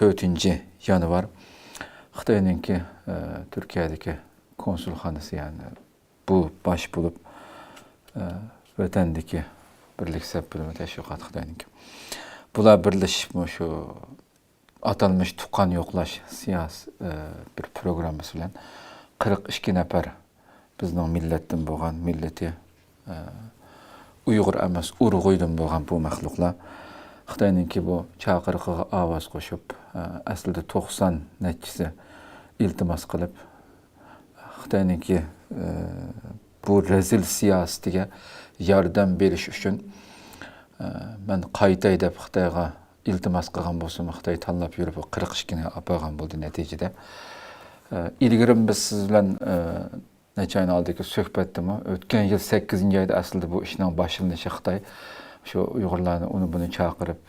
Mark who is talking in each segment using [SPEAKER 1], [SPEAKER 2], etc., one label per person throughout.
[SPEAKER 1] 4 yanı var. Xitay'ınki Türkiye'deki konsulxanası yani bu baş bulup vatandaki birlik sepbilimi teşviqat Xitay'ınki. Bular birleşip şu atalmış tukan yoklaş siyasi bir programımız bilen 42 nefer bizning millettin bo'lgan milleti Uyghur emas Urg'uydan bo'lgan bu maxluqlar Xitayninki bu chaqiriqiga ovoz qo'shib aslida 90 nechtisi iltimos qilib Xitayninki bu rezil siyosatiga yordam berish uchun men qaytay deb Xitoyga iltimos qilgan bo'lsam Xitoy tanlab yurib 42 ni olgan bo'ldi natijada. İlgirim biz siz bilan necha ay oldiki suhbatdimi? O'tgan yil 8-oyda aslida bu ishning boshlanishi Xitoy şu Uyg'urlarni uni buni chaqirib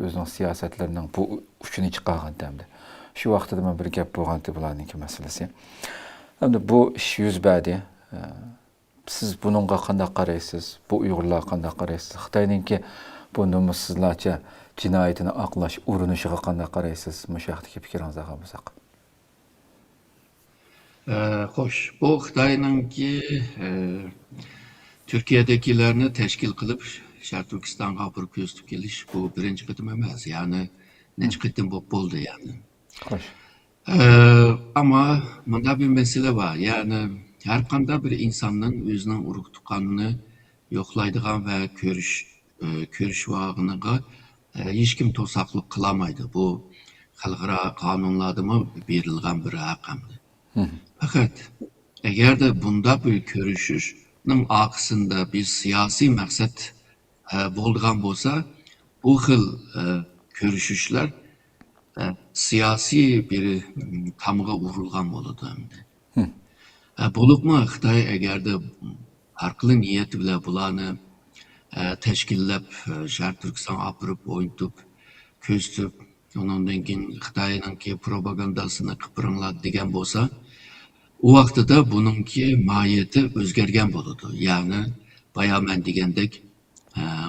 [SPEAKER 1] o'zining siyosatlarining bu uchini chiqargan damda. Shu vaqtda men bir gap bo'lgandi bularningki masalasi. Endi bu ish yuz berdi. Siz buningga qanday qaraysiz? Bu Uyg'urlar qanday qaraysiz? Xitoyninki bu nomussizlarcha jinoyatini oqlash urinishiga qanday qaraysiz? Shu haqdagi fikringizni olsak.
[SPEAKER 2] Xo'sh, bu Xitoyninki Türkiye'dekilerini teşkil kılıp Şarkı Türkistan'a bir köstük geliş bu birinci kıtım emez. Yani neçi kıtım oldu yani.
[SPEAKER 1] Xo'sh.
[SPEAKER 2] Ama bunda bir mesele var. Yani her kanda bir insanın özünün uruk tukanını yoklaydıgan ve körüş vağını hiç kim tosaklık kılamaydı. Bu halkara kanunlarda mı verilgen bir rakamdı. Fakat eğer de bunda bir körüşüşün aksında bir siyasi maksat bolgan bolsa, bu xil körüşüşler siyasi bir tamıga vurulgan boludu. Bolup mu Xitay eğer de farklı niyeti bile bularını teşkillep Şarkı Türkistan apırıp oyuntup, köstüp, onundan keyin Xitayninki propagandasını kıpırınladı degen bolsa, o vaqtida buningki mahiyeti o'zgargan bo'ladi. Ya'ni bayağı men degandek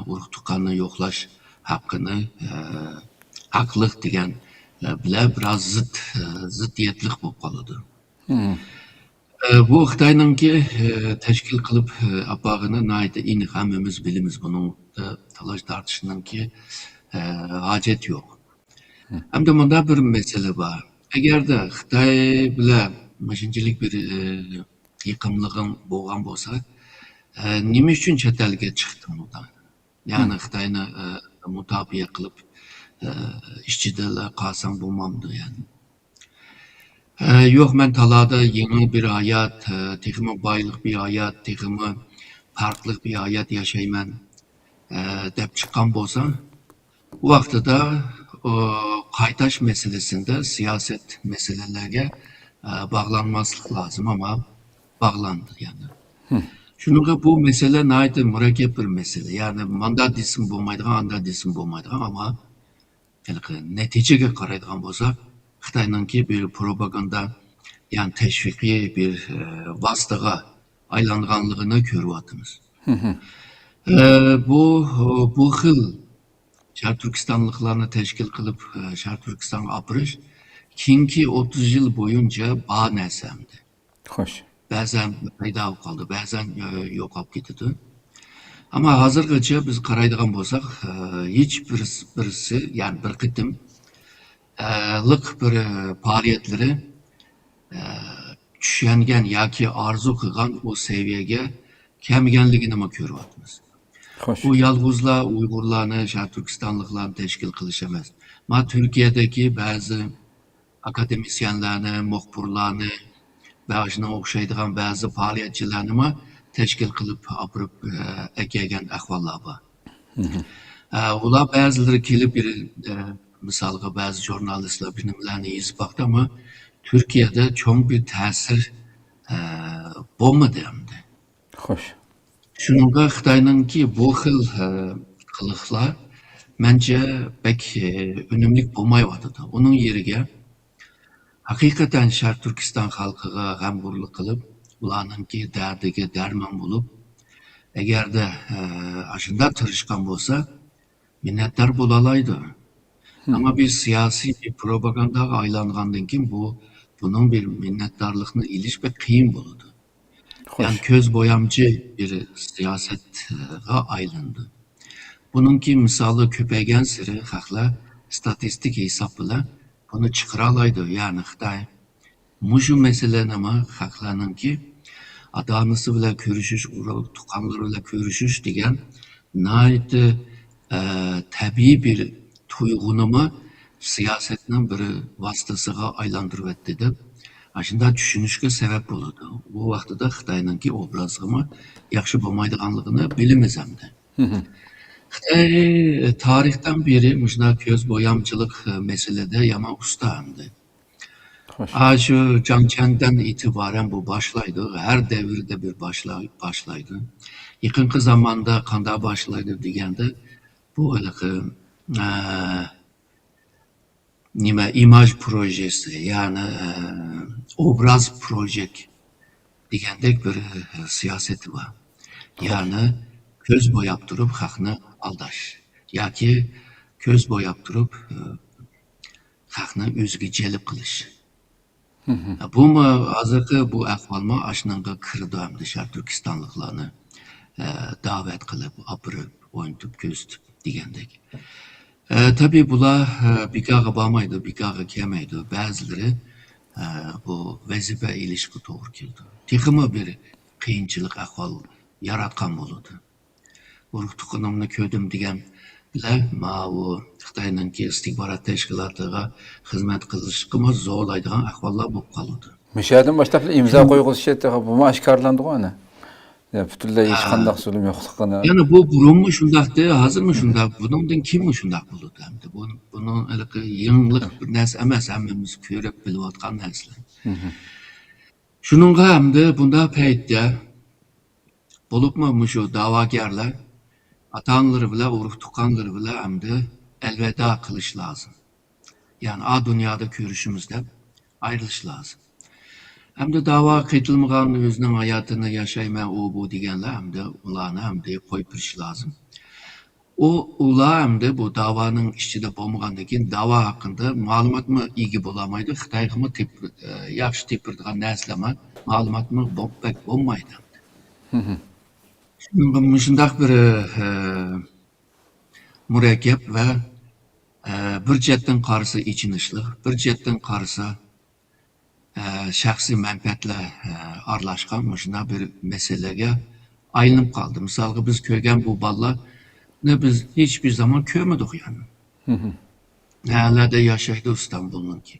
[SPEAKER 2] urug' tuqqanni yo'qlash haqqini haqliq degan bilan biroz ziddiyatlik bo'lib qoladi. Bu Xitoyninki tashkil qilib apag'ini nayda aniq hammamiz bilamiz, buning talash tortishninki hojat yo'q. Hamda bunda bir mesele var. Eğer de Xitoy bilan maşincilik bir yıkımlığın boğan bolsa, nima uchun chet elga chiqdim bundan? Yani Xitoyni mutabiye qilib ishchida qolsam bo'lmamdi yani. Yo'q, men talada yeni bir hayat, texmi boylik bir hayat, texmi farklı bir hayat yaşayman deb chiqqan bo'lsa, bu vaqtida qaytaş meselesinde siyaset meselelerine bağlanmaslık lazım ama bağlandı yani. Şununla bu mesele naydı mürekkep bir mesele. Yani mandat disim bulmaydıgan, anda disim bulmaydıgan ama neticeye karaydıgan bolsa Xitayninki bir propaganda yani teşviki bir vasıtaga aylanganlığını görüyatımız. Bu xil Şarkı Türkistanlıklarını teşkil kılıp Şarkı Türkistan'a apırış kinki 30 yıl boyunca bağ nesemdi.
[SPEAKER 1] Xo'sh.
[SPEAKER 2] Bazen payda kaldı, bazen yok olup gitti. Ama hazırgacha biz qaraydigan bolsak, hiç birisi yani bir kıtım lık bir faaliyetleri düşengen yoki arzu kılgan o seviyege kelmegenligini mi görüyapmiz? Bu yalğızlar Uygurlarını, Şarkı Türkistanlıklarını teşkil kılışamaz. Ama Türkiye'deki bazı akademisyenlerini, muhbirlerini ve aşına okşaydıgan bazı faaliyetçilerini mi teşkil kılıp apırıp ekegen ahvallar var. Ular bazıları kelip bir misalga bazı jurnalistler bilimlerini yazıp baktı ama Türkiye'de çok bir tesir bulmadı hem de.
[SPEAKER 1] Xo'sh.
[SPEAKER 2] Şununla Xitayninki bu xil qılıqlar bence pek önümlük bulmayıvadı. Onun yerine hakikaten Şarkı Türkistan halkıga g'amxo'rlik qilib, ularninki derdiga derman bulup, eğer de aşında tırışkan bolsa minnettar bo'lalaydı. Ama bir siyasi bir propagandaga aylangandan keyin bunun bir minnetdarlıkını iliş ve kıyım buludu. Yani
[SPEAKER 1] Hoş.
[SPEAKER 2] köz boyamcı bir siyasetga aylandı. Bununki misalı köpeygen siri hakla statistik hesap bilen bunu çıkaralaydı. Yani Xitay muşu meselen ama haklanınki adanısı bile körüşüş, tukanları bile körüşüş degan nayeti tabii bir tuygunuma siyasetinin bir vasıtasıga aylandırıp etti deb aşında düşünüşke sebep oldu. Bu vaqtida Xitayninki obrazıma yaxşı bolmaydiganligini bilimiz hamda. Xitay tarixten beri muşuna köz boyamcılık meselede yama usta hamda.
[SPEAKER 1] Hoş.
[SPEAKER 2] Şu Canken'den itibaren bu başlaydı. Her devirde bir başlaydı. Yakınki zamanda kanda başlaydı degende bu öyle ki nime imaj projesi yani obraz projek degendek bir siyaseti var. Yani köz boyap durup hakını aldaş. Ya ki köz boyap durup hakını özgü celip kılış. Bu mu hazırki bu ahvalma aşınanga kirdi hamda Şark Türkistanlıklarını davet kılıp, apırıp, oynatıp, köztüp degendek. Tabii bular bikaga bağmaydı, bikaga kemeydi. Bazıları bu vazife ilişki doğru keldi. Tekimi bir kıyınçılık ahval yaratkan boludu. Uruk tukunumni ködüm degen bile ma bu Xitayninki istihbarat teşkilatıga hizmet kılışkımı zorlaydigan ahvallar bolup kalıdı.
[SPEAKER 1] Müşaheden başlap imza koyğuz şetde bu mu aşkarlandı o ana. Ya bütünlüğü hiç kandak zulüm yokluğuna.
[SPEAKER 2] Yani bu burunmu şundaqdı, hazır mı şundaq? Bunun kim şundaq buludu hamda? Bunun yığınlık bir narsa emas, hammamiz ko'rib bilayotgan narsa. Şununla hamda bunda paytda bo'libmi shu da'vogarlar ata-onaları bilan, urug' tuqqanlari bilan hamda elveda qilish lazım. Yani a dünyada görüşümüz deb ayrilish lazım. Hamda da'vo qitilmagan o'zining hayotini yashayman u bu deganlar hamda ularni hamda qo'yib berish lazım. Ular hamda bu da'voning ichida bo'lmagandan keyin da'vo haqida ma'lumotmi ega bo'lamaydi, Xitoyga yaxshi tepiradigan narsalar ma'lumotmi bo'lmaydi. Shundaq bir murakkab va bir jihatdan qarasa ichinishli, bir jihatdan qarasa shaxsiy manfaatlar aralashgan shunday bir masalaga aylanib qoldi. Misolga biz ko'rgan bu bolalarni biz hiçbir zaman ko'rmadik yani. Nerede yaşaydı İstanbul'unki?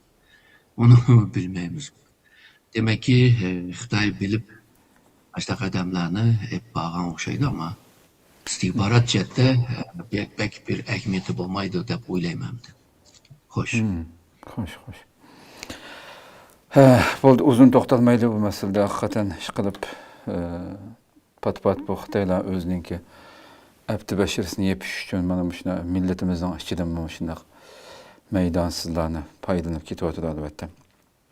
[SPEAKER 2] Onu bilmeyimiz. Demek ki Xitay bilip başta adamlarını hep bağlan okşaydı ama istihbarat cihette pek bir ehemmiyeti olmaydı deb o'ylayman. Hoş.
[SPEAKER 1] Hoş. Bo'ldi uzun to'xtalmaydi bu masalada hakikaten ish qilib pat bu Xitoylar o'zininki abdi bashirisini yepish uchun mana shuna millatimizning ichidan mana shunday maydansizlarni foydalanib ketyapti albatta.